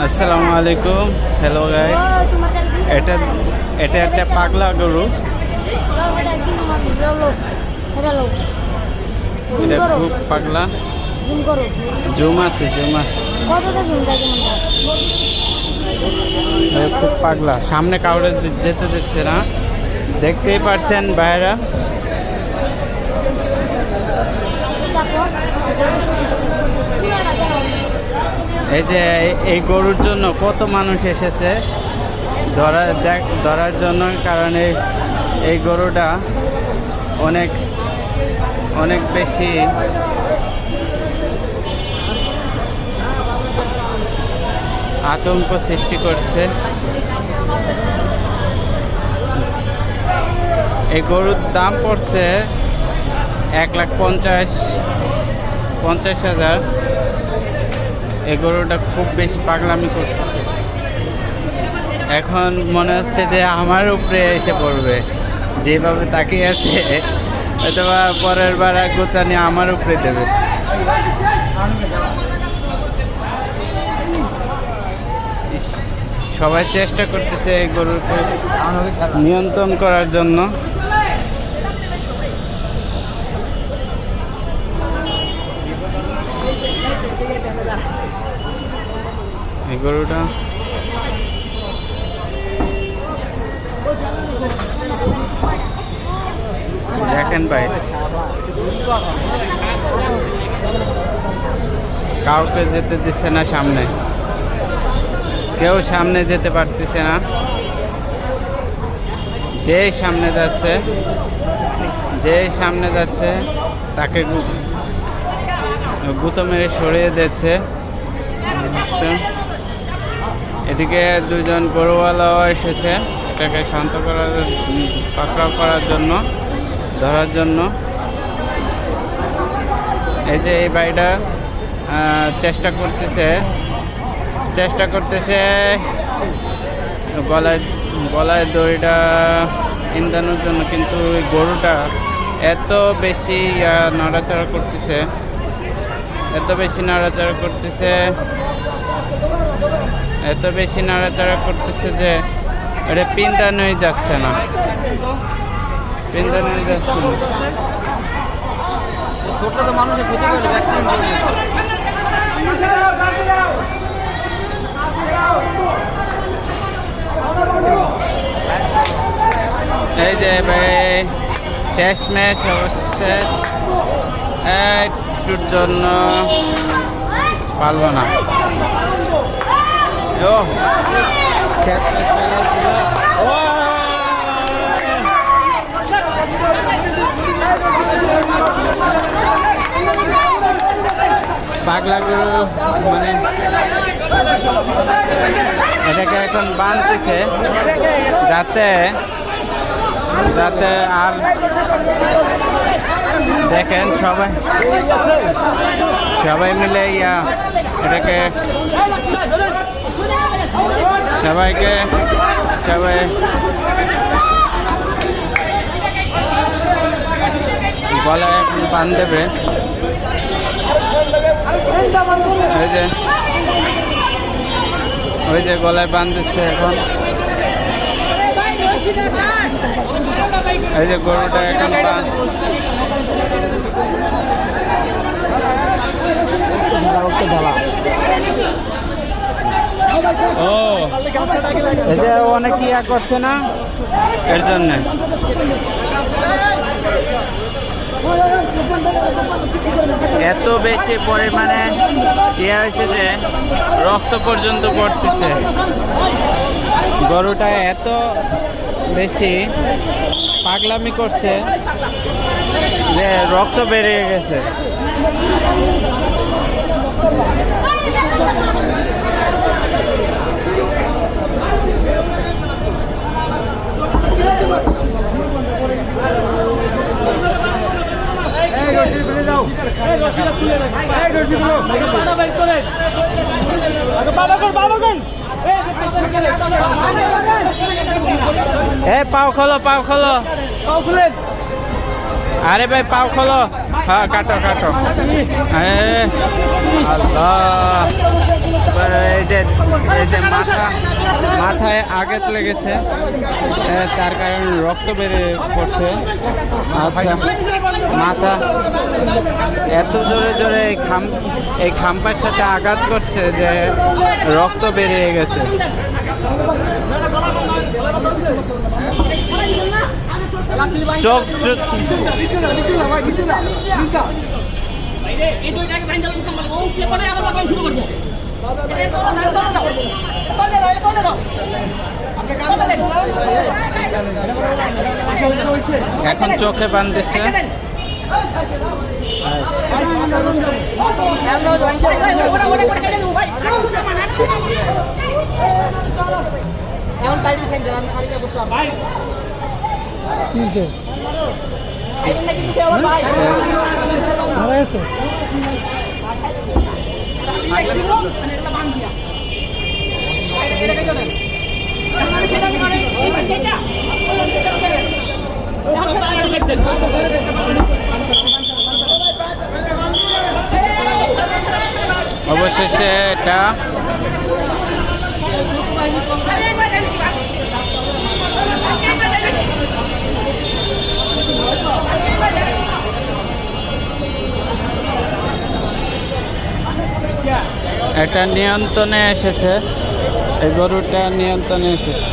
আসসালামু আলাইকুম। Hello guys, এটা এটা একটা পাগলা গরু। এটা খুব পাগলা। জুম আছে। খুব পাগলা, সামনে কাউরে যেতে দিচ্ছে না, দেখতেই পারছেন ভাইরা। এই যে এই গরুর জন্য কত মানুষ এসেছে ধরার জন্য, কারণ এই গরুটা অনেক অনেক বেশি আতঙ্ক সৃষ্টি করছে। এই গরুর দাম পড়ছে 1,50,000। এই গরুটা খুব বেশি পাগলামি করতেছে। এখন মনে হচ্ছে যে আমার উপরে এসে পড়বে, যেভাবে তাকিয়ে আছে, অথবা পরের বার গোচানি আমার উপরে দেবে। সবাই চেষ্টা করতেছে এই গরুকে নিয়ন্ত্রণ করার জন্য। এই গরুটা দেখেন ভাই, কাউকে যেতে দিচ্ছে না সামনে, কেউ সামনে যেতে পারতেছে না। যে সামনে যাচ্ছে তাকে গুঁতো মেরে সরিয়ে দিচ্ছে। এদিকে দুজন গরুওয়ালাও এসেছে এটাকে শান্ত করার, পাকড়াও করার জন্য, ধরার জন্য। এই যে এই ভাইটা চেষ্টা করতেছে গলায় দড়িটা ইন্ধানোর জন্য, কিন্তু ওই গরুটা এত বেশি নড়াচড়া করতেছে যে এটা পিন্দানোই যাচ্ছে না। এই যে ভাই শেষমেশ অবশেষ একটুর জন্য পারল না। ও পাগলা গরু মানে এটাকে এখন বাঁধতেছে যাতে আর দেখেন সবাই মিলে এটাকে সবাই গলায় বাঁধ দেবে। ওই যে গলায় বাঁধ দিচ্ছে এখন। এই যে গরুটা এখন ও এই যে অনেক ইয়া করছে না, এর জন্য এত বেশি পরিমাণে ইয়ে হয়েছে যে রক্ত পর্যন্ত পড়তেছে। গরুটা এত বেশি পাগলামি করছে যে রক্ত বেরিয়ে গেছে। পাও খোলো আরে ভাই, পাও খোলো। হ্যাঁ, কাটো। আল্লাহ, এই যে মাথায় আঘাত লেগেছে, তার কারণে রক্ত বেরিয়ে পড়ছে। আচ্ছা, মাথা এত জোরে জোরে এই খাম্পার সাথে আঘাত করছে যে রক্ত বেরিয়ে গেছে। চোখ এখন চোখে বান দিচ্ছে। অবশেষে এটা নিয়ন্ত্রণে এসেছে, এই গরুটা নিয়ন্ত্রণে এসেছে।